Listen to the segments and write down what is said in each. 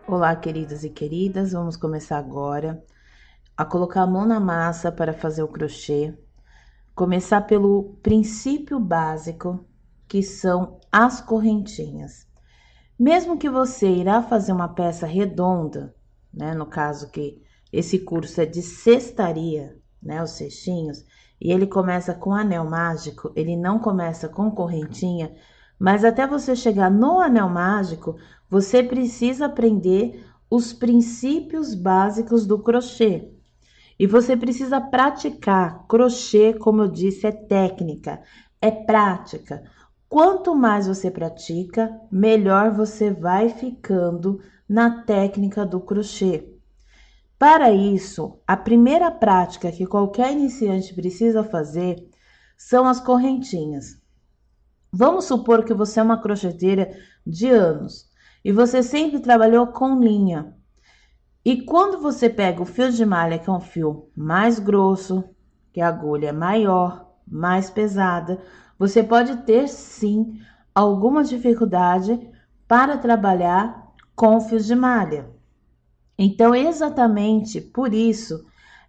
Olá, queridos e queridas, vamos começar agora a colocar a mão na massa para fazer o crochê. Começar pelo princípio básico, que são as correntinhas. Mesmo que você irá fazer uma peça redonda, né? No caso que esse curso é de cestaria, né? Os cestinhos, e ele começa com anel mágico, ele não começa com correntinha, mas até você chegar no anel mágico, você precisa aprender os princípios básicos do crochê. E você precisa praticar. Crochê, como eu disse, é técnica, é prática. Quanto mais você pratica, melhor você vai ficando na técnica do crochê. Para isso, a primeira prática que qualquer iniciante precisa fazer são as correntinhas. Vamos supor que você é uma crocheteira de anos e você sempre trabalhou com linha. E quando você pega o fio de malha, que é um fio mais grosso, que a agulha é maior, mais pesada, você pode ter sim alguma dificuldade para trabalhar com fios de malha. Então, exatamente por isso,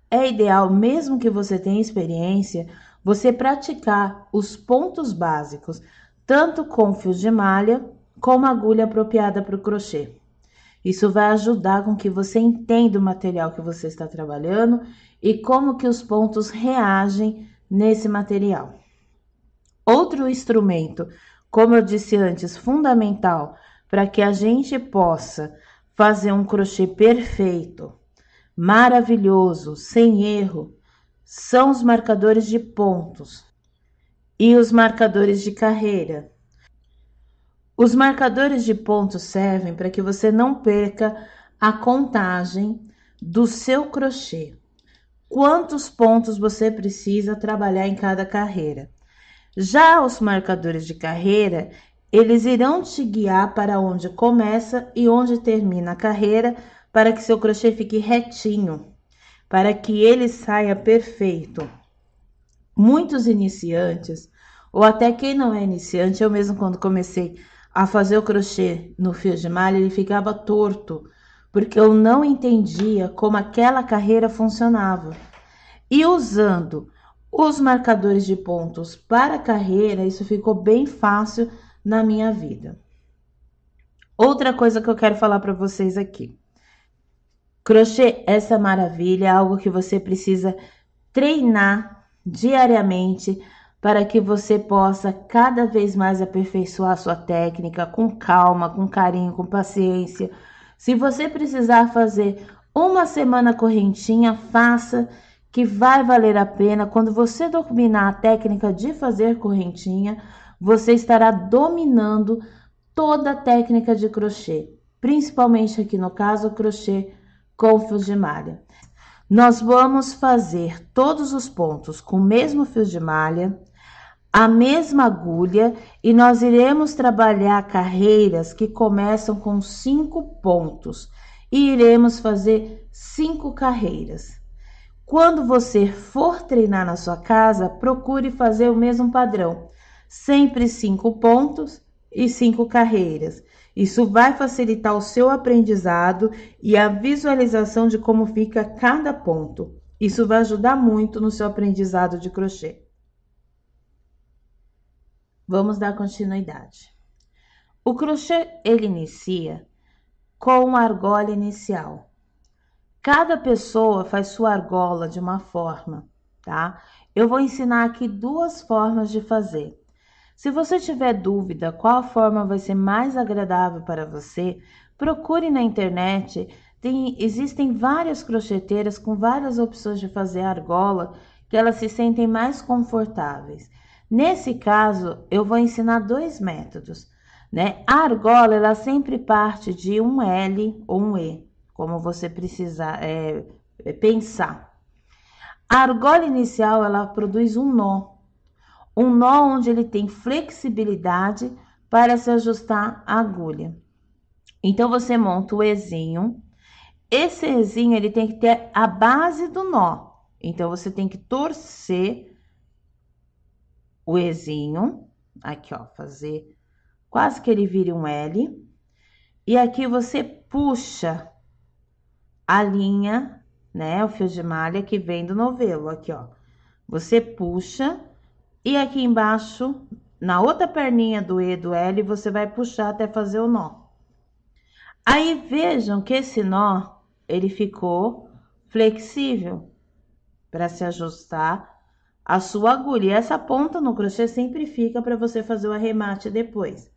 é ideal, mesmo que você tenha experiência, você praticar os pontos básicos, tanto com fios de malha como agulha apropriada para o crochê. Isso vai ajudar com que você entenda o material que você está trabalhando e como que os pontos reagem nesse material. Outro instrumento, como eu disse antes, fundamental para que a gente possa fazer um crochê perfeito, maravilhoso, sem erro, são os marcadores de pontos e os marcadores de carreira. Os marcadores de pontos servem para que você não perca a contagem do seu crochê. Quantos pontos você precisa trabalhar em cada carreira? Já os marcadores de carreira, eles irão te guiar para onde começa e onde termina a carreira, para que seu crochê fique retinho, para que ele saia perfeito. Muitos iniciantes, ou até quem não é iniciante, eu mesmo quando comecei a fazer o crochê no fio de malha, ele ficava torto, porque eu não entendia como aquela carreira funcionava. E usando os marcadores de pontos para a carreira, isso ficou bem fácil na minha vida. Outra coisa que eu quero falar para vocês aqui. Crochê, essa maravilha, é algo que você precisa treinar diariamente para que você possa cada vez mais aperfeiçoar a sua técnica com calma, com carinho, com paciência. Se você precisar fazer uma semana correntinha, faça, que vai valer a pena. Quando você dominar a técnica de fazer correntinha, você estará dominando toda a técnica de crochê, principalmente aqui no caso o crochê com fios de malha. Nós vamos fazer todos os pontos com o mesmo fio de malha, a mesma agulha, e nós iremos trabalhar carreiras que começam com 5 pontos e iremos fazer 5 carreiras. Quando você for treinar na sua casa, procure fazer o mesmo padrão, sempre 5 pontos e 5 carreiras. Isso vai facilitar o seu aprendizado e a visualização de como fica cada ponto. Isso vai ajudar muito no seu aprendizado de crochê. Vamos dar continuidade. O crochê, ele inicia com a argola inicial. Cada pessoa faz sua argola de uma forma, tá? Eu vou ensinar aqui 2 formas de fazer. Se você tiver dúvida qual forma vai ser mais agradável para você, procure na internet. Existem várias crocheteiras com várias opções de fazer argola que elas se sentem mais confortáveis. Nesse caso, eu vou ensinar 2 métodos, né? A argola, ela sempre parte de um L ou um E, como você precisar pensar. A argola inicial, ela produz um nó onde ele tem flexibilidade para se ajustar a agulha. Então, você monta o Ezinho. Esse Ezinho, ele tem que ter a base do nó. Então, você tem que torcer o Ezinho. Aqui, ó, fazer quase que ele vire um L. E aqui você puxa a linha, né, o fio de malha que vem do novelo, aqui, ó. Você puxa e aqui embaixo, na outra perninha do E do L, você vai puxar até fazer o nó. Aí vejam que esse nó, ele ficou flexível para se ajustar a sua agulha. E essa ponta no crochê sempre fica para você fazer o arremate depois.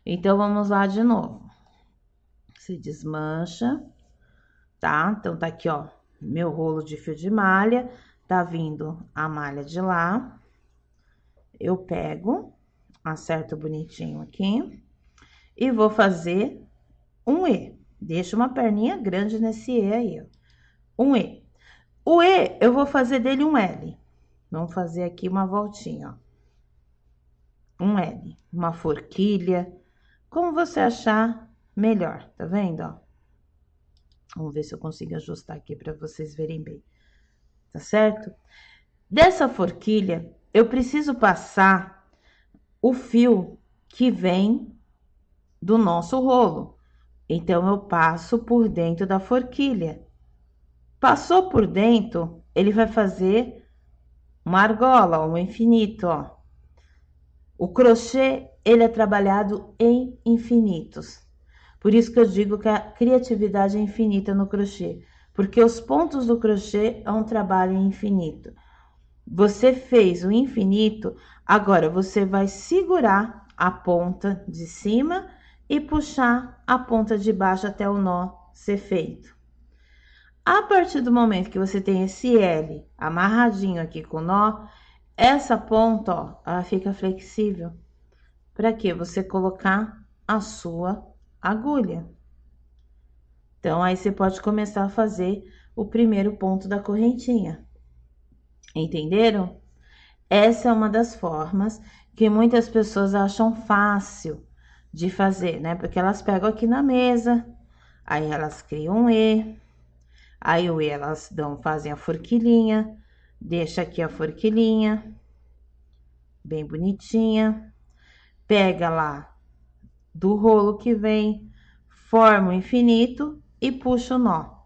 Então, vamos lá de novo. Você desmancha, tá? Então, tá aqui, ó, meu rolo de fio de malha, tá vindo a malha de lá. Eu pego, acerto bonitinho aqui e vou fazer um E. Deixa uma perninha grande nesse E aí, ó. Um E. O E, eu vou fazer dele um L. Vamos fazer aqui uma voltinha, ó. Um L, uma forquilha, como você achar melhor, tá vendo, ó? Vamos ver se eu consigo ajustar aqui para vocês verem bem, tá certo? Dessa forquilha, eu preciso passar o fio que vem do nosso rolo. Então, eu passo por dentro da forquilha. Passou por dentro, ele vai fazer uma argola, um infinito, ó. O crochê, ele é trabalhado em infinitos. Por isso que eu digo que a criatividade é infinita no crochê, porque os pontos do crochê é um trabalho infinito. Você fez o infinito, agora você vai segurar a ponta de cima e puxar a ponta de baixo até o nó ser feito. A partir do momento que você tem esse L amarradinho aqui com o nó, essa ponta, ó, ela fica flexível. Para que você colocar a sua agulha. Então, aí você pode começar a fazer o primeiro ponto da correntinha. Entenderam? Essa é uma das formas que muitas pessoas acham fácil de fazer, né? Porque elas pegam aqui na mesa, aí elas criam um E, aí o E elas fazem a forquilhinha, deixa aqui a forquilhinha, bem bonitinha, pega lá do rolo que vem, forma o infinito e puxa o nó.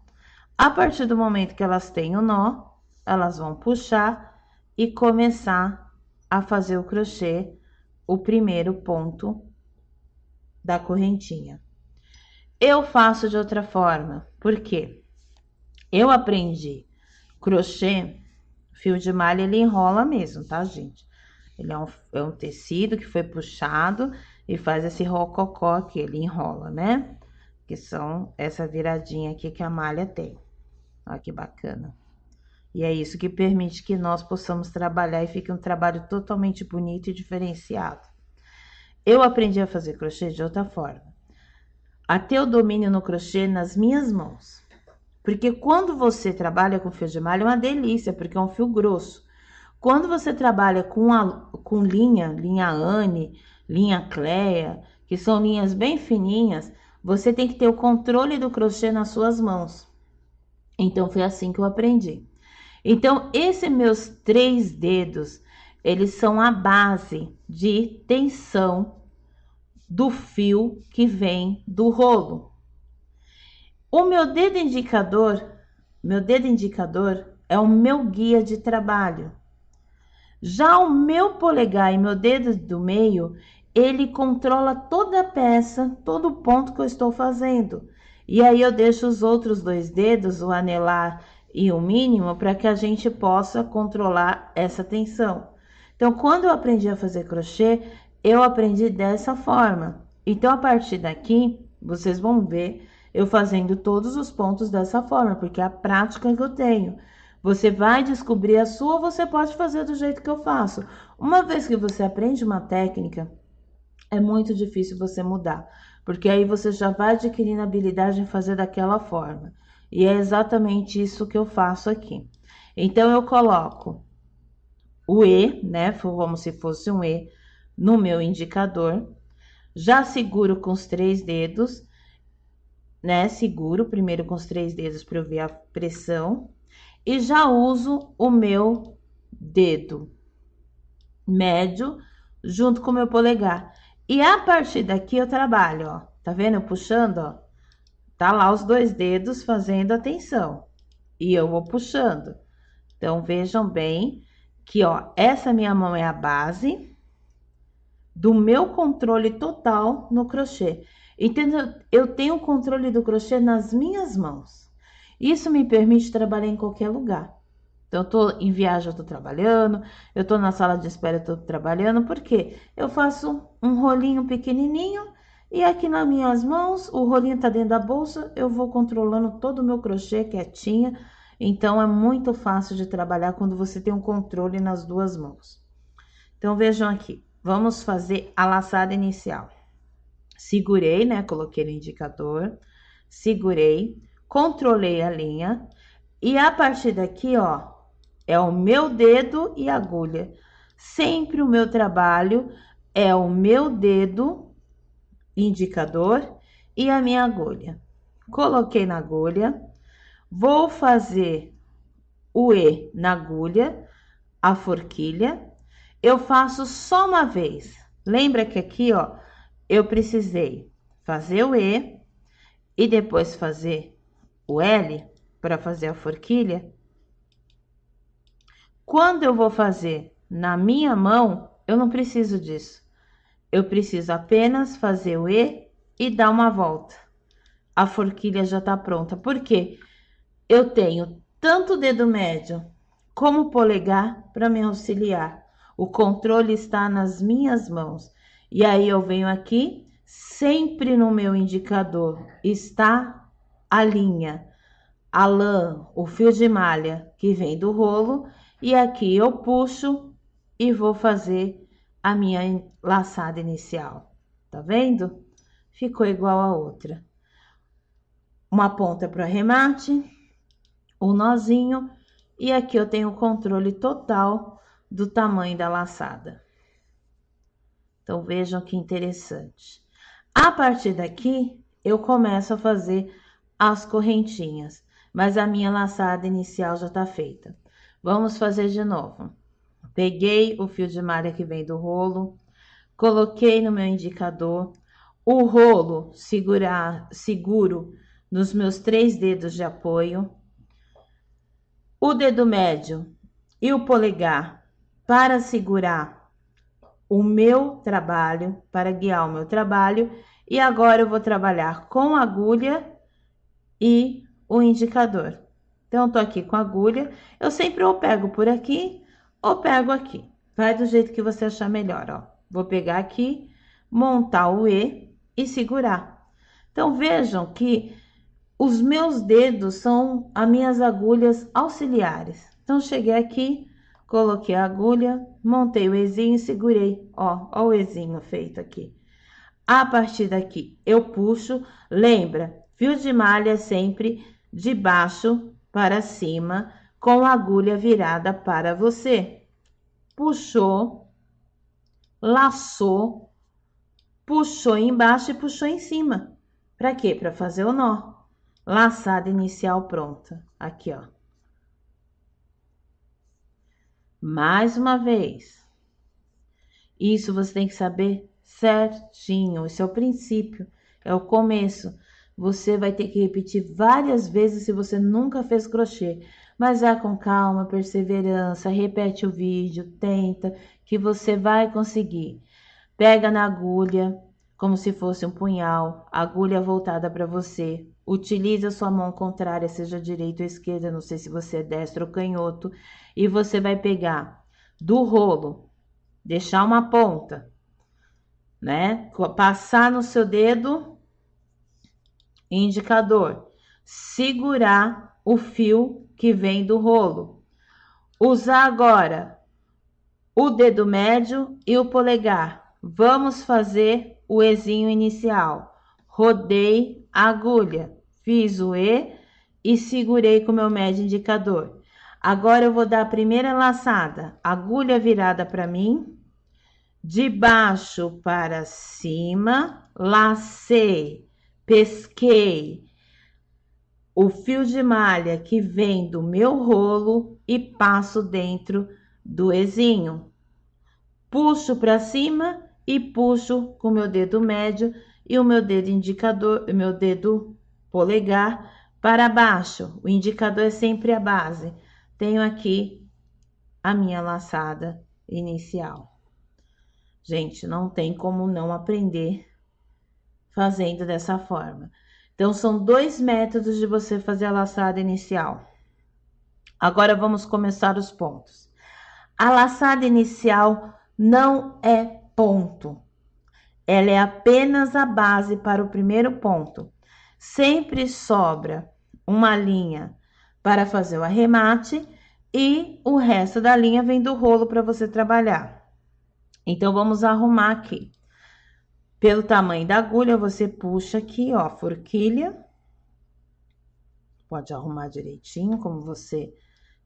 A partir do momento que elas têm o nó, elas vão puxar e começar a fazer o crochê, o primeiro ponto da correntinha. Eu faço de outra forma, porque eu aprendi crochê, fio de malha, ele enrola mesmo, tá, gente? Ele é um tecido que foi puxado e faz esse rococó aqui, ele enrola, né? Que são essa viradinha aqui que a malha tem. Olha que bacana. E é isso que permite que nós possamos trabalhar e fique um trabalho totalmente bonito e diferenciado. Eu aprendi a fazer crochê de outra forma. A ter o domínio no crochê nas minhas mãos. Porque quando você trabalha com fio de malha, é uma delícia, porque é um fio grosso. Quando você trabalha com linha Anne, linha Cleia, que são linhas bem fininhas, você tem que ter o controle do crochê nas suas mãos. Então, foi assim que eu aprendi. Então, esses meus 3 dedos, eles são a base de tensão do fio que vem do rolo. O meu dedo indicador é o meu guia de trabalho. Já o meu polegar e meu dedo do meio, ele controla toda a peça, todo o ponto que eu estou fazendo. E aí eu deixo os outros 2 dedos, o anelar e o mínimo, para que a gente possa controlar essa tensão. Então, quando eu aprendi a fazer crochê, eu aprendi dessa forma. Então, a partir daqui, vocês vão ver eu fazendo todos os pontos dessa forma, porque é a prática que eu tenho. Você vai descobrir a sua, você pode fazer do jeito que eu faço. Uma vez que você aprende uma técnica, é muito difícil você mudar, porque aí você já vai adquirindo habilidade em fazer daquela forma. E é exatamente isso que eu faço aqui. Então, eu coloco o E, né, como se fosse um E, no meu indicador. Já seguro com os 3 dedos, né, seguro primeiro com os 3 dedos para eu ver a pressão. E já uso o meu dedo médio junto com o meu polegar. E a partir daqui eu trabalho, ó. Tá vendo? Eu puxando, ó. Tá lá os 2 dedos fazendo a tensão e eu vou puxando. Então, vejam bem que, ó, essa minha mão é a base do meu controle total no crochê. Então, eu tenho o controle do crochê nas minhas mãos. Isso me permite trabalhar em qualquer lugar. Então, eu tô em viagem, eu tô trabalhando, eu tô na sala de espera, eu tô trabalhando, porque eu faço um rolinho pequenininho e aqui nas minhas mãos, o rolinho tá dentro da bolsa, eu vou controlando todo o meu crochê quietinha. Então, é muito fácil de trabalhar quando você tem um controle nas 2 mãos. Então, vejam aqui, vamos fazer a laçada inicial. Segurei, né? Coloquei no indicador, segurei, controlei a linha e a partir daqui, ó, é o meu dedo e agulha. Sempre o meu trabalho é o meu dedo indicador e a minha agulha. Coloquei na agulha, vou fazer o E na agulha, a forquilha. Eu faço só uma vez. Lembra que aqui, ó, eu precisei fazer o E e depois fazer o L para fazer a forquilha. Quando eu vou fazer na minha mão, eu não preciso disso. Eu preciso apenas fazer o E e dar uma volta. A forquilha já tá pronta. Por quê? Eu tenho tanto o dedo médio como o polegar para me auxiliar. O controle está nas minhas mãos. E aí eu venho aqui, sempre no meu indicador está a linha, a lã, o fio de malha que vem do rolo, e aqui eu puxo e vou fazer a minha laçada inicial. Tá vendo? Ficou igual a outra. Uma ponta para o arremate, um nozinho, e aqui eu tenho o controle total do tamanho da laçada. Então, vejam que interessante. A partir daqui, eu começo a fazer as correntinhas, mas a minha laçada inicial já tá feita. Vamos fazer de novo. Peguei o fio de malha que vem do rolo, coloquei no meu indicador, o rolo seguro nos meus 3 dedos de apoio, o dedo médio e o polegar para segurar o meu trabalho, para guiar o meu trabalho. E agora eu vou trabalhar com a agulha e o indicador. Então, eu tô aqui com a agulha, eu sempre ou pego por aqui ou pego aqui. Vai do jeito que você achar melhor, ó. Vou pegar aqui, montar o E e segurar. Então, vejam que os meus dedos são as minhas agulhas auxiliares. Então, cheguei aqui, coloquei a agulha, montei o Ezinho e segurei. Ó o Ezinho feito aqui. A partir daqui, eu puxo. Lembra, fio de malha sempre de baixo para cima, com a agulha virada para você. Puxou, laçou, puxou embaixo e puxou em cima. Para quê? Para fazer o nó. Laçada inicial pronta. Aqui, ó. Mais uma vez. Isso você tem que saber certinho. Esse é o princípio, é o começo. Você vai ter que repetir várias vezes se você nunca fez crochê. Mas é com calma, perseverança, repete o vídeo, tenta, que você vai conseguir. Pega na agulha, como se fosse um punhal, agulha voltada para você. Utilize a sua mão contrária, seja direita ou esquerda, não sei se você é destro ou canhoto. E você vai pegar do rolo, deixar uma ponta, né? Passar no seu dedo indicador, segurar o fio que vem do rolo. Usar agora o dedo médio e o polegar. Vamos fazer o Ezinho inicial. Rodei a agulha, fiz o E e segurei com o meu médio indicador. Agora eu vou dar a primeira laçada, agulha virada para mim, de baixo para cima, lacei, pesquei o fio de malha que vem do meu rolo e passo dentro do Ezinho. Puxo para cima e puxo com o meu dedo médio e o meu dedo indicador, o meu dedo polegar para baixo. O indicador é sempre a base. Tenho aqui a minha laçada inicial. Gente, não tem como não aprender fazendo dessa forma. Então, são 2 métodos de você fazer a laçada inicial. Agora, vamos começar os pontos. A laçada inicial não é ponto. Ela é apenas a base para o primeiro ponto. Sempre sobra uma linha para fazer o arremate e o resto da linha vem do rolo para você trabalhar. Então, vamos arrumar aqui. Pelo tamanho da agulha, você puxa aqui, ó, a forquilha. Pode arrumar direitinho, como você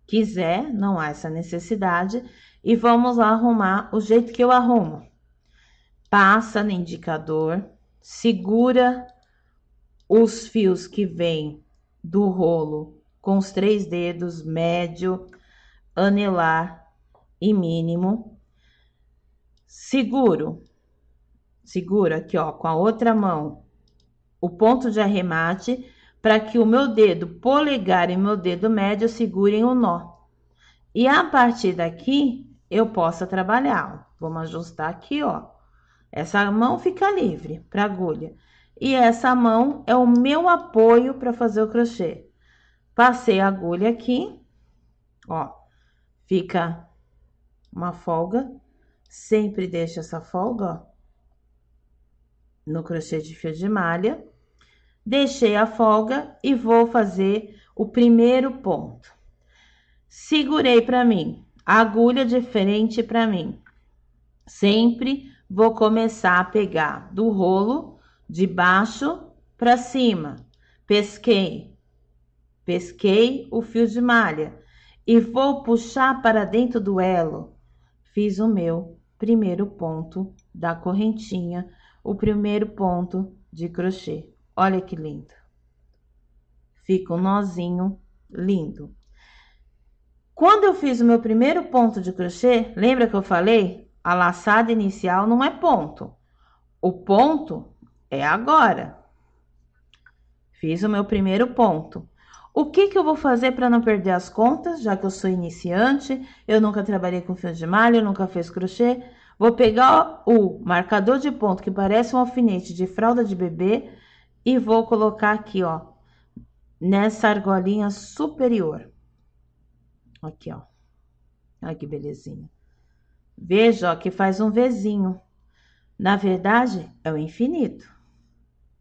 quiser, não há essa necessidade. E vamos lá arrumar o jeito que eu arrumo. Passa no indicador, segura os fios que vêm do rolo com os 3 dedos, médio, anelar e mínimo. Seguro aqui, ó, com a outra mão, o ponto de arremate, para que o meu dedo polegar e meu dedo médio segurem o nó. E a partir daqui, eu posso trabalhar. Vamos ajustar aqui, ó. Essa mão fica livre para agulha. E essa mão é o meu apoio para fazer o crochê. Passei a agulha aqui, ó. Fica uma folga. Sempre deixa essa folga, ó, no crochê de fio de malha. Deixei a folga e vou fazer o primeiro ponto. Segurei para mim, agulha de frente para mim. Sempre vou começar a pegar do rolo de baixo para cima. Pesquei o fio de malha e vou puxar para dentro do elo. Fiz o meu primeiro ponto da correntinha, o primeiro ponto de crochê. Olha que lindo. Fica um nozinho lindo. Quando eu fiz o meu primeiro ponto de crochê, lembra que eu falei? A laçada inicial não é ponto. O ponto é agora. Fiz o meu primeiro ponto. O que eu vou fazer para não perder as contas, já que eu sou iniciante, eu nunca trabalhei com fio de malha, eu nunca fiz crochê. Vou pegar o marcador de ponto que parece um alfinete de fralda de bebê e vou colocar aqui, ó, nessa argolinha superior. Aqui, ó. Olha que belezinha. Veja, ó, que faz um Vzinho. Na verdade, é o infinito,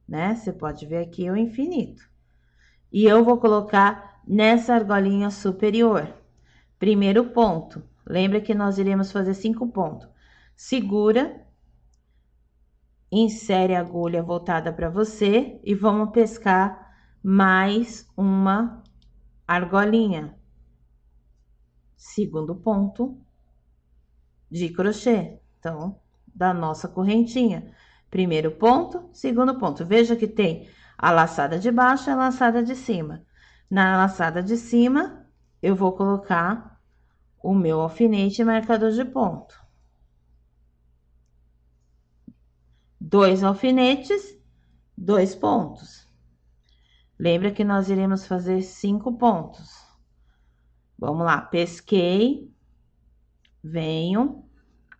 né? Você pode ver aqui o infinito. E eu vou colocar nessa argolinha superior. Primeiro ponto. Lembra que nós iremos fazer 5 pontos. Segura. Insere a agulha voltada para você e vamos pescar mais uma argolinha. Segundo ponto de crochê. Então, da nossa correntinha. Primeiro ponto, segundo ponto. Veja que tem a laçada de baixo e a laçada de cima. Na laçada de cima, eu vou colocar o meu alfinete e marcador de ponto. 2 alfinetes, 2 pontos. Lembra que nós iremos fazer 5 pontos. Vamos lá, pesquei, venho,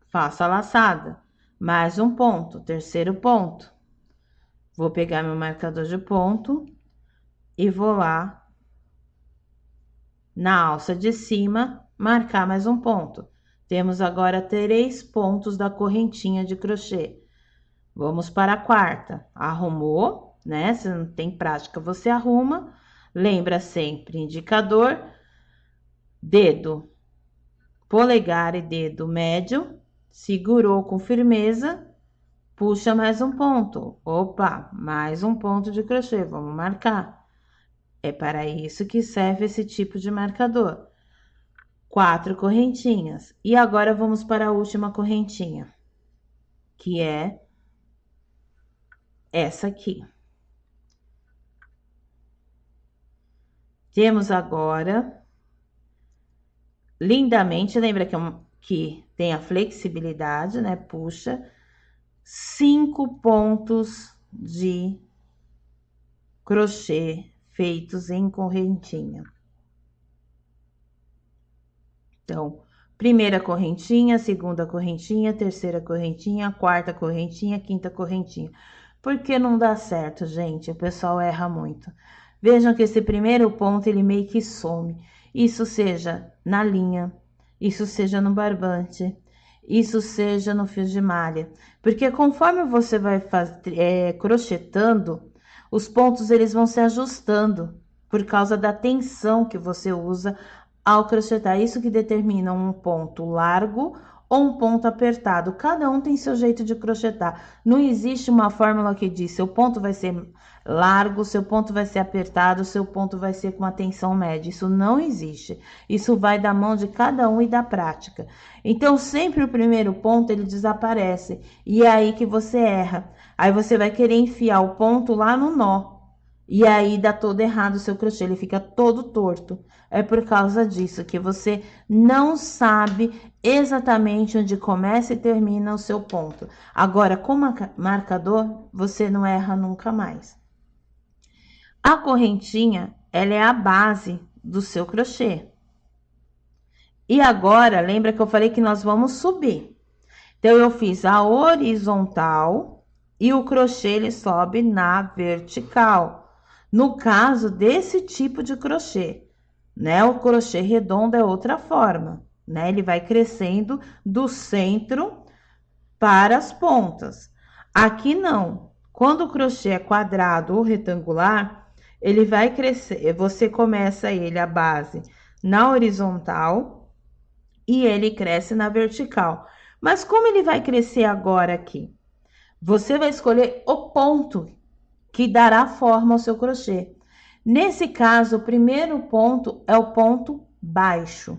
faço a laçada, mais um ponto, terceiro ponto. Vou pegar meu marcador de ponto e vou lá na alça de cima, marcar mais um ponto. Temos agora 3 pontos da correntinha de crochê. Vamos para a quarta. Arrumou, né? Se não tem prática, você arruma. Lembra sempre, indicador, dedo polegar e dedo médio. Segurou com firmeza, puxa mais um ponto. Opa, mais um ponto de crochê, vamos marcar. É para isso que serve esse tipo de marcador. 4 correntinhas. E agora vamos para a última correntinha, que é essa aqui. Temos agora, lindamente, lembra que tem a flexibilidade, né? Puxa, 5 pontos de crochê feitos em correntinha. Então, primeira correntinha, segunda correntinha, terceira correntinha, quarta correntinha, quinta correntinha. Por que não dá certo, gente? O pessoal erra muito. Vejam que esse primeiro ponto, ele meio que some. Isso seja na linha, isso seja no barbante, isso seja no fio de malha. Porque conforme você vai crochetando, os pontos eles vão se ajustando por causa da tensão que você usa ao crochetar. Isso que determina um ponto largo ou um ponto apertado. Cada um tem seu jeito de crochetar. Não existe uma fórmula que diz seu ponto vai ser largo, seu ponto vai ser apertado, seu ponto vai ser com uma tensão média. Isso não existe. Isso vai da mão de cada um e da prática. Então, sempre o primeiro ponto ele desaparece e é aí que você erra. Aí você vai querer enfiar o ponto lá no nó. E aí dá todo errado o seu crochê, ele fica todo torto. É por causa disso que você não sabe exatamente onde começa e termina o seu ponto. Agora, com marcador, você não erra nunca mais. A correntinha, ela é a base do seu crochê. E agora, lembra que eu falei que nós vamos subir. Então, eu fiz a horizontal e o crochê, ele sobe na vertical. No caso desse tipo de crochê, né? O crochê redondo é outra forma, né? Ele vai crescendo do centro para as pontas. Aqui não. Quando o crochê é quadrado ou retangular, ele vai crescer. Você começa ele a base na horizontal e ele cresce na vertical. Mas como ele vai crescer agora aqui? Você vai escolher o ponto que dará forma ao seu crochê. Nesse caso, o primeiro ponto é o ponto baixo.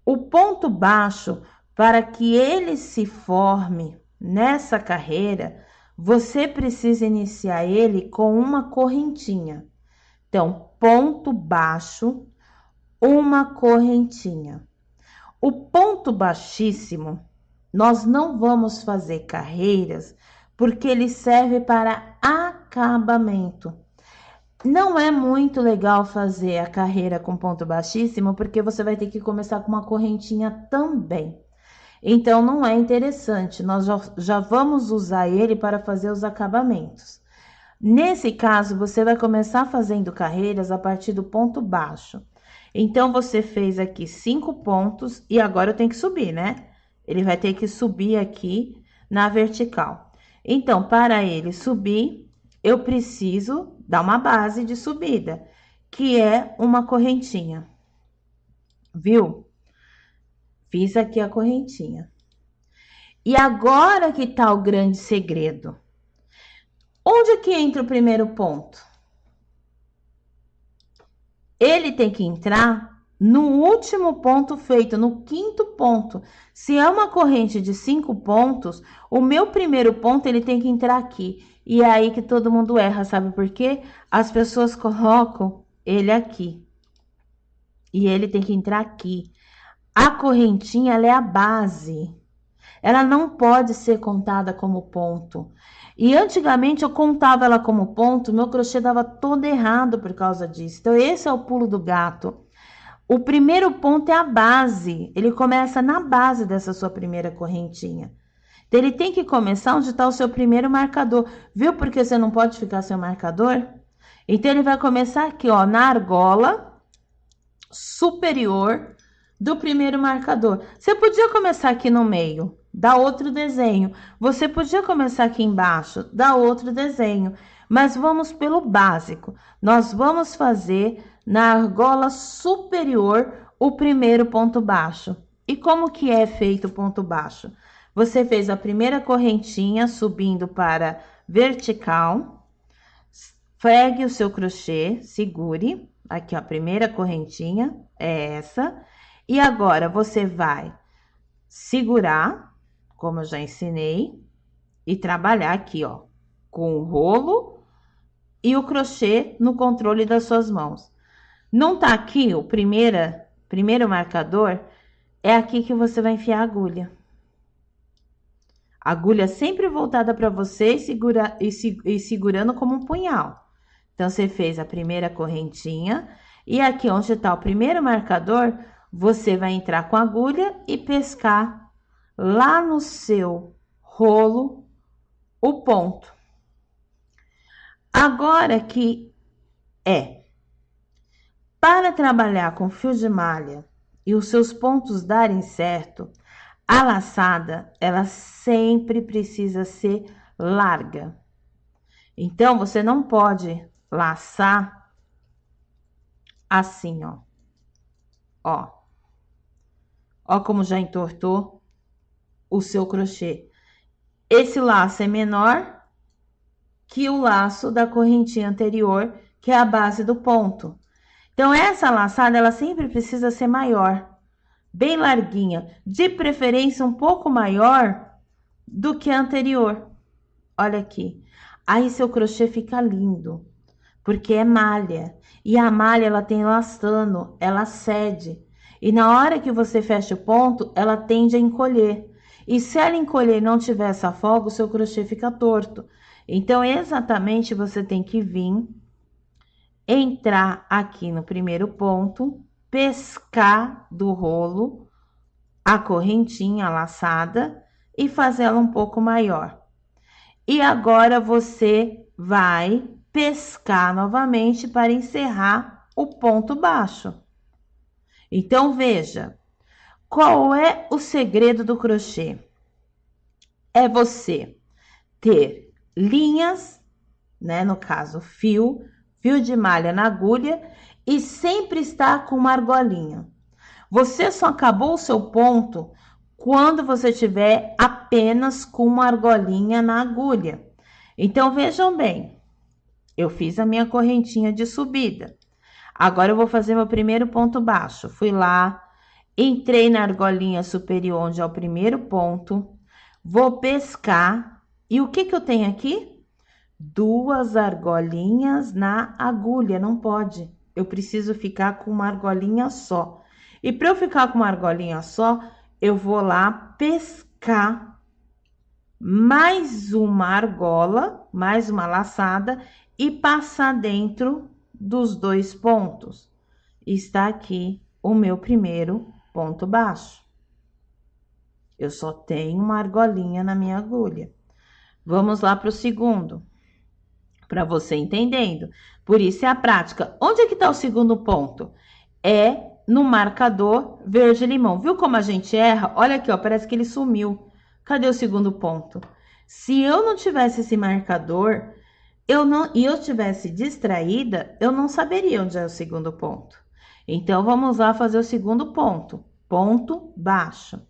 O ponto baixo, para que ele se forme nessa carreira, você precisa iniciar ele com uma correntinha. Então, ponto baixo, uma correntinha. O ponto baixíssimo, nós não vamos fazer carreiras, porque ele serve para acabamento. Não é muito legal fazer a carreira com ponto baixíssimo, porque você vai ter que começar com uma correntinha também. Então, não é interessante, nós já vamos usar ele para fazer os acabamentos. Nesse caso, você vai começar fazendo carreiras a partir do ponto baixo. Então, você fez aqui 5 pontos e agora eu tenho que subir, né? Ele vai ter que subir aqui na vertical. Então, para ele subir, eu preciso dar uma base de subida, que é uma correntinha. Viu? Fiz aqui a correntinha. E agora que tá o grande segredo. Onde que entra o primeiro ponto? Ele tem que entrar no último ponto feito, no quinto ponto. Se é uma corrente de 5 pontos, o meu primeiro ponto ele tem que entrar aqui. E é aí que todo mundo erra, sabe por quê? As pessoas colocam ele aqui. E ele tem que entrar aqui. A correntinha, ela é a base. Ela não pode ser contada como ponto. E antigamente eu contava ela como ponto, meu crochê dava todo errado por causa disso. Então, esse é o pulo do gato. O primeiro ponto é a base. Ele começa na base dessa sua primeira correntinha. Então, ele tem que começar onde está o seu primeiro marcador. Viu porque você não pode ficar sem o marcador? Então, ele vai começar aqui, ó, na argola superior do primeiro marcador. Você podia começar aqui no meio, dar outro desenho. Você podia começar aqui embaixo, dar outro desenho. Mas vamos pelo básico. Nós vamos fazer na argola superior o primeiro ponto baixo. E como que é feito o ponto baixo? Você fez a primeira correntinha subindo para vertical. Pegue o seu crochê, segure. Aqui, ó, a primeira correntinha é essa. E agora, você vai segurar, como eu já ensinei, e trabalhar aqui, ó, com o rolo e o crochê no controle das suas mãos. Não tá aqui o primeiro marcador? É aqui que você vai enfiar a agulha. A agulha sempre voltada para você e segurando como um punhal. Então, você fez a primeira correntinha e aqui onde está o primeiro marcador, você vai entrar com a agulha e pescar lá no seu rolo o ponto. Agora que para trabalhar com fio de malha e os seus pontos darem certo, a laçada, ela sempre precisa ser larga. Então, você não pode laçar assim, ó. Ó. Ó como já entortou o seu crochê. Esse laço é menor que o laço da correntinha anterior, que é a base do ponto. Então, essa laçada, ela sempre precisa ser maior, bem larguinha, de preferência um pouco maior do que a anterior. Olha aqui. Aí, seu crochê fica lindo, porque é malha. E a malha, ela tem elastano, ela cede. E na hora que você fecha o ponto, ela tende a encolher. E se ela encolher e não tiver essa folga, o seu crochê fica torto. Então, exatamente, você tem que vir, entrar aqui no primeiro ponto, pescar do rolo a correntinha laçada e fazer ela um pouco maior. E agora você vai pescar novamente para encerrar o ponto baixo. Então, veja, qual é o segredo do crochê? É você ter linhas, né? No caso, fio de malha na agulha e sempre estar com uma argolinha. Você só acabou o seu ponto quando você tiver apenas com uma argolinha na agulha. Então, vejam bem, eu fiz a minha correntinha de subida. Agora, eu vou fazer meu primeiro ponto baixo. Fui lá, entrei na argolinha superior, onde é o primeiro ponto. Vou pescar. E o que eu tenho aqui? 2 argolinhas na agulha, não pode. Eu preciso ficar com uma argolinha só. E para eu ficar com uma argolinha só, eu vou lá pescar mais uma argola, mais uma laçada e passar dentro dos 2 pontos. Está aqui o meu primeiro ponto baixo. Eu só tenho uma argolinha na minha agulha. Vamos lá para o segundo, para você entendendo. Por isso é a prática. Onde é que está o segundo ponto? É no marcador verde-limão. Viu como a gente erra? Olha aqui, ó, parece que ele sumiu. Cadê o segundo ponto? Se eu não tivesse esse marcador, e eu tivesse distraída, eu não saberia onde é o segundo ponto. Então, vamos lá fazer o segundo ponto. Ponto baixo.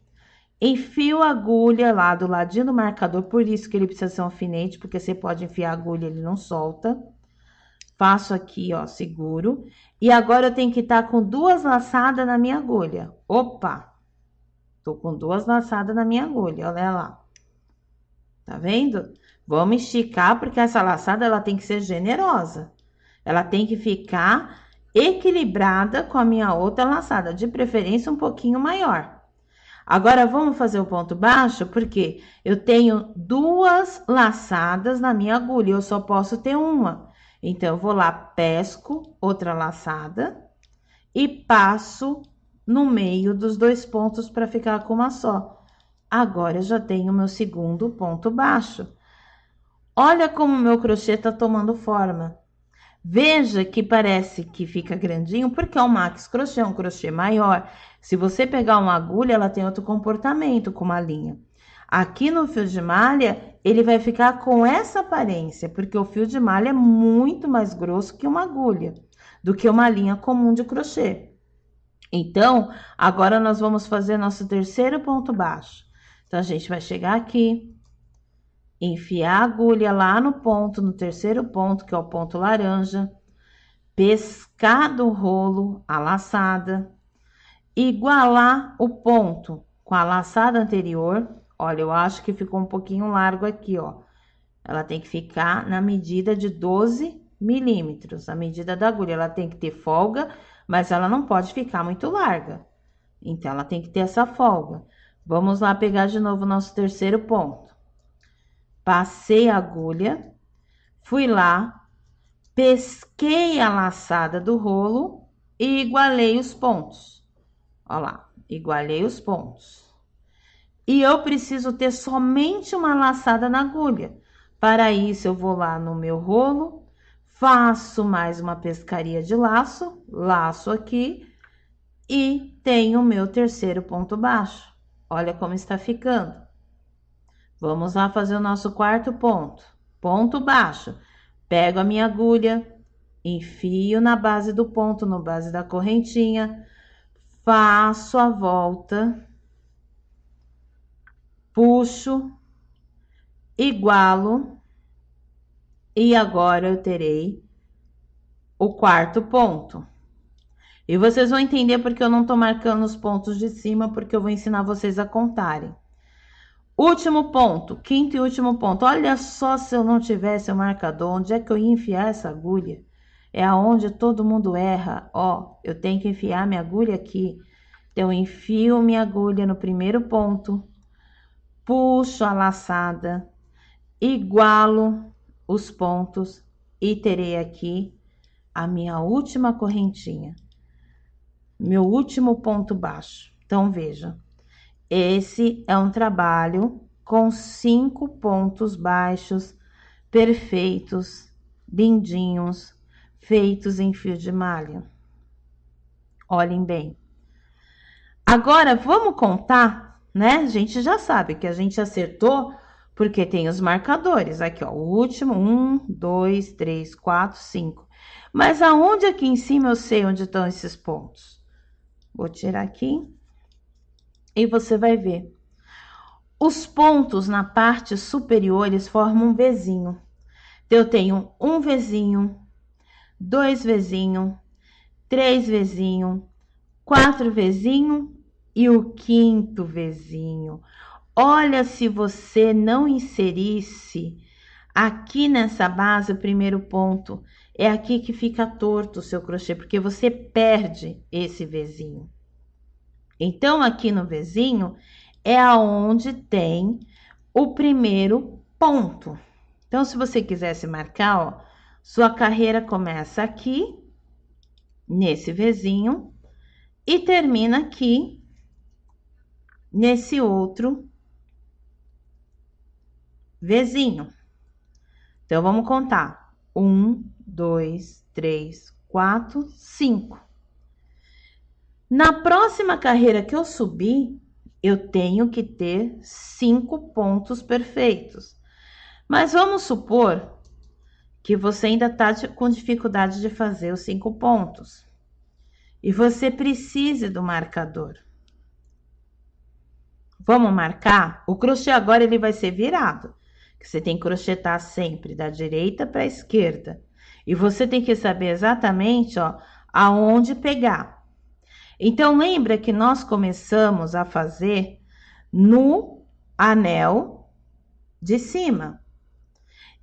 Enfio a agulha lá do ladinho do marcador, por isso que ele precisa ser um alfinete, porque você pode enfiar a agulha, ele não solta. Faço aqui, ó, seguro. E agora eu tenho que estar com 2 laçadas na minha agulha. Opa! Tô com 2 laçadas na minha agulha, olha lá. Tá vendo? Vamos esticar, porque essa laçada, ela tem que ser generosa. Ela tem que ficar equilibrada com a minha outra laçada, de preferência um pouquinho maior. Agora, vamos fazer o ponto baixo, porque eu tenho 2 laçadas na minha agulha, eu só posso ter uma. Então, eu vou lá, pesco outra laçada e passo no meio dos 2 pontos para ficar com uma só. Agora, eu já tenho o meu segundo ponto baixo. Olha como o meu crochê tá tomando forma. Veja que parece que fica grandinho, porque é um max crochê, é um crochê maior. Se você pegar uma agulha, ela tem outro comportamento com uma linha. Aqui no fio de malha, ele vai ficar com essa aparência, porque o fio de malha é muito mais grosso que uma agulha, do que uma linha comum de crochê. Então, agora nós vamos fazer nosso terceiro ponto baixo. Então, a gente vai chegar aqui, enfiar a agulha lá no ponto, no terceiro ponto, que é o ponto laranja, pescar do rolo a laçada, igualar o ponto com a laçada anterior. Olha, eu acho que ficou um pouquinho largo aqui, ó. Ela tem que ficar na medida de 12 milímetros, a medida da agulha. Ela tem que ter folga, mas ela não pode ficar muito larga. Então, ela tem que ter essa folga. Vamos lá pegar de novo o nosso terceiro ponto. Passei a agulha, fui lá, pesquei a laçada do rolo e igualei os pontos. Ó lá, igualei os pontos. E eu preciso ter somente uma laçada na agulha. Para isso, eu vou lá no meu rolo, faço mais uma pescaria de laço, laço aqui e tenho o meu terceiro ponto baixo. Olha como está ficando. Vamos lá fazer o nosso quarto ponto. Ponto baixo. Pego a minha agulha, enfio na base do ponto, na base da correntinha, faço a volta, puxo, igualo e agora eu terei o quarto ponto. E vocês vão entender porque eu não tô marcando os pontos de cima, porque eu vou ensinar vocês a contarem. Último ponto, quinto e último ponto. Olha só, se eu não tivesse o marcador, onde é que eu ia enfiar essa agulha? É aonde todo mundo erra. Ó, eu tenho que enfiar minha agulha aqui. Então, eu enfio minha agulha no primeiro ponto, puxo a laçada, igualo os pontos e terei aqui a minha última correntinha, meu último ponto baixo. Então, veja, esse é um trabalho com 5 pontos baixos perfeitos, lindinhos, feitos em fio de malha. Olhem bem. Agora, vamos contar, né? A gente já sabe que a gente acertou porque tem os marcadores. Aqui, ó, o último, 1, 2, 3, 4, 5. Mas aonde aqui em cima eu sei onde estão esses pontos? Vou tirar aqui e você vai ver. Os pontos na parte superior, eles formam um Vzinho. Então, eu tenho um Vzinho, 2 Vzinho, 3 Vzinho, 4 Vzinho e o quinto Vzinho. Olha, se você não inserisse aqui nessa base o primeiro ponto, é aqui que fica torto o seu crochê, porque você perde esse Vzinho. Então, aqui no Vzinho é aonde tem o primeiro ponto. Então, se você quisesse marcar, ó, sua carreira começa aqui, nesse Vzinho, e termina aqui, nesse outro Vzinho. Então, vamos contar. 1, 2, 3, 4, 5. Na próxima carreira que eu subir, eu tenho que ter 5 pontos perfeitos. Mas vamos supor que você ainda está com dificuldade de fazer os 5 pontos. E você precise do marcador. Vamos marcar? O crochê agora ele vai ser virado. Você tem que crochetar sempre da direita para a esquerda. E você tem que saber exatamente, ó, aonde pegar. Então, lembra que nós começamos a fazer no anel de cima.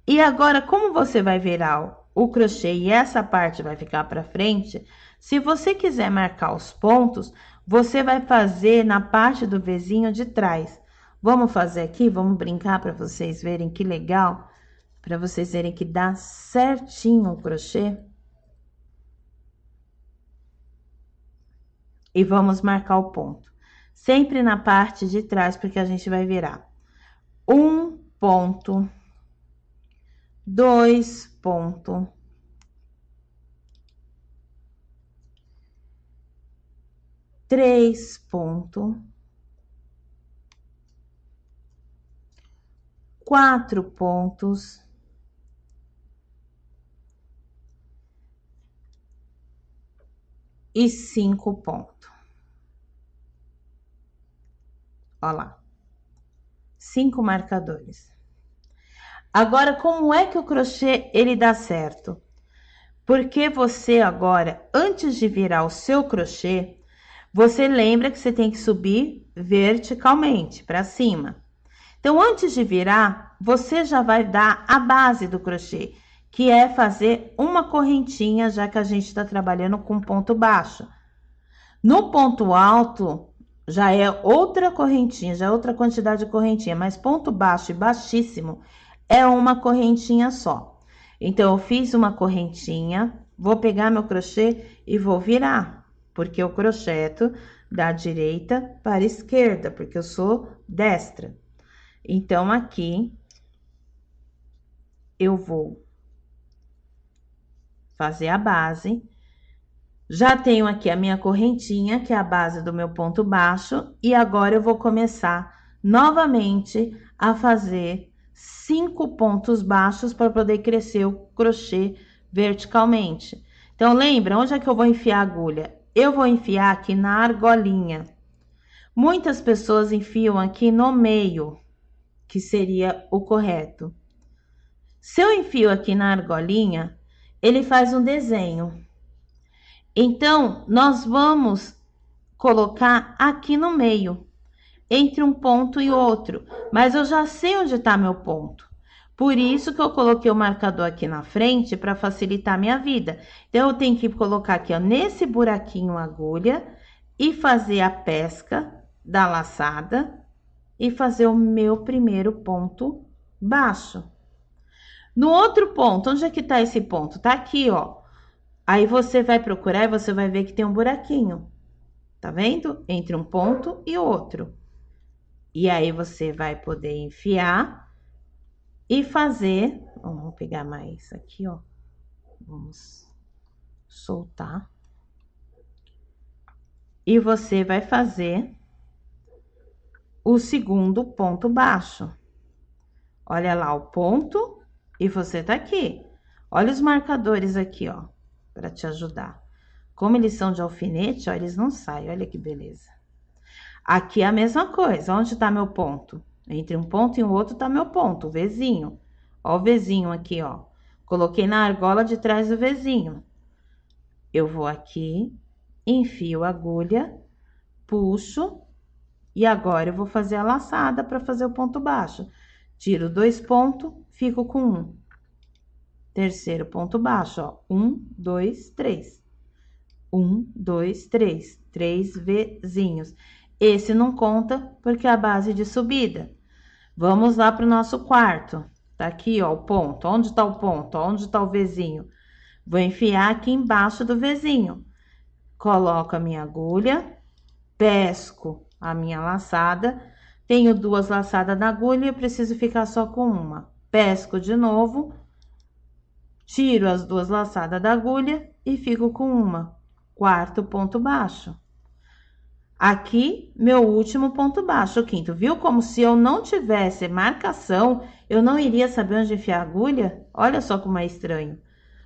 E agora, como você vai virar o crochê e essa parte vai ficar para frente, se você quiser marcar os pontos, você vai fazer na parte do Vzinho de trás. Vamos fazer aqui? Vamos brincar para vocês verem que legal? Para vocês verem que dá certinho o crochê. E vamos marcar o ponto. Sempre na parte de trás, porque a gente vai virar. 1 ponto, 2 ponto, 3 ponto, 4 pontos, e 5 pontos. Ó lá. 5 marcadores. Agora, como é que o crochê ele dá certo? Porque você agora, antes de virar o seu crochê, você lembra que você tem que subir verticalmente para cima. Então, antes de virar, você já vai dar a base do crochê, que é fazer uma correntinha, já que a gente está trabalhando com ponto baixo. No ponto alto, já é outra correntinha, já é outra quantidade de correntinha, mas ponto baixo e baixíssimo é uma correntinha só. Então, eu fiz uma correntinha, vou pegar meu crochê e vou virar, porque eu crocheto da direita para a esquerda, porque eu sou destra. Então, aqui, eu vou fazer a base. Já tenho aqui a minha correntinha, que é a base do meu ponto baixo, e agora eu vou começar novamente a fazer 5 pontos baixos para poder crescer o crochê verticalmente. Então, lembra, onde é que eu vou enfiar a agulha? Eu vou enfiar aqui na argolinha. Muitas pessoas enfiam aqui no meio, que seria o correto. Se eu enfio aqui na argolinha, ele faz um desenho. Então, nós vamos colocar aqui no meio, entre um ponto e outro, mas eu já sei onde está meu ponto. Por isso que eu coloquei o marcador aqui na frente para facilitar a minha vida. Então, eu tenho que colocar aqui, ó, nesse buraquinho a agulha e fazer a pesca da laçada e fazer o meu primeiro ponto baixo. No outro ponto, onde é que tá esse ponto? Tá aqui, ó. Aí você vai procurar e você vai ver que tem um buraquinho. Tá vendo? Entre um ponto e outro. E aí você vai poder enfiar e fazer. Vamos pegar mais aqui, ó. Vamos soltar. E você vai fazer o segundo ponto baixo. Olha lá o ponto e você tá aqui. Olha os marcadores aqui, ó, para te ajudar. Como eles são de alfinete, ó, eles não saem. Olha que beleza. Aqui é a mesma coisa. Onde tá meu ponto? Entre um ponto e o outro tá meu ponto, o Vzinho. Ó o Vzinho aqui, ó. Coloquei na argola de trás do Vzinho. Eu vou aqui, enfio a agulha, puxo e agora eu vou fazer a laçada para fazer o ponto baixo. Tiro 2 pontos, fico com 1. Terceiro ponto baixo, ó. 1, 2, 3. 1, 2, 3. 3 Vzinhos. Esse não conta porque é a base de subida. Vamos lá para o nosso quarto. Tá aqui, ó, o ponto. Onde tá o ponto? Onde tá o Vzinho? Vou enfiar aqui embaixo do Vzinho. Coloco a minha agulha, pesco a minha laçada. Tenho 2 laçadas na agulha, eu preciso ficar só com uma. Pesco de novo, tiro as 2 laçadas da agulha e fico com uma. Quarto ponto baixo. Aqui, meu último ponto baixo, o quinto. Viu como se eu não tivesse marcação, eu não iria saber onde enfiar a agulha? Olha só como é estranho.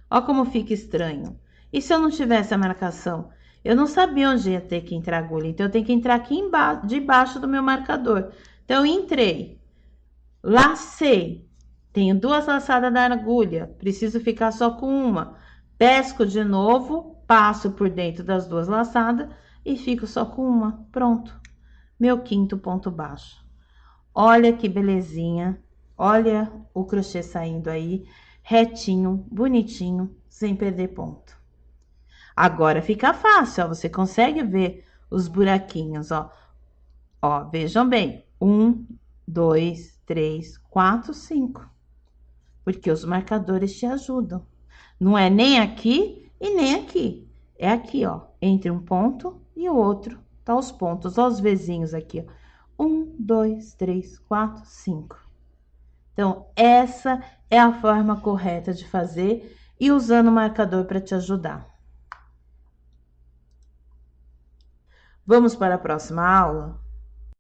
Olha como fica estranho. E se eu não tivesse a marcação? Eu não sabia onde ia ter que entrar a agulha, então eu tenho que entrar aqui embaixo, debaixo do meu marcador. Então, eu entrei, lacei, tenho 2 laçadas na agulha, preciso ficar só com uma. Pesco de novo, passo por dentro das 2 laçadas e fico só com uma. Pronto, meu quinto ponto baixo. Olha que belezinha, olha o crochê saindo aí, retinho, bonitinho, sem perder ponto. Agora fica fácil, ó, você consegue ver os buraquinhos, ó. Ó, vejam bem, 1, 2, 3, 4, 5. Porque os marcadores te ajudam. Não é nem aqui e nem aqui. É aqui, ó, entre um ponto e o outro. Tá os pontos, ó, os Vzinhos aqui, ó. 1, 2, 3, 4, 5. Então, essa é a forma correta de fazer e usando o marcador para te ajudar. Vamos para a próxima aula?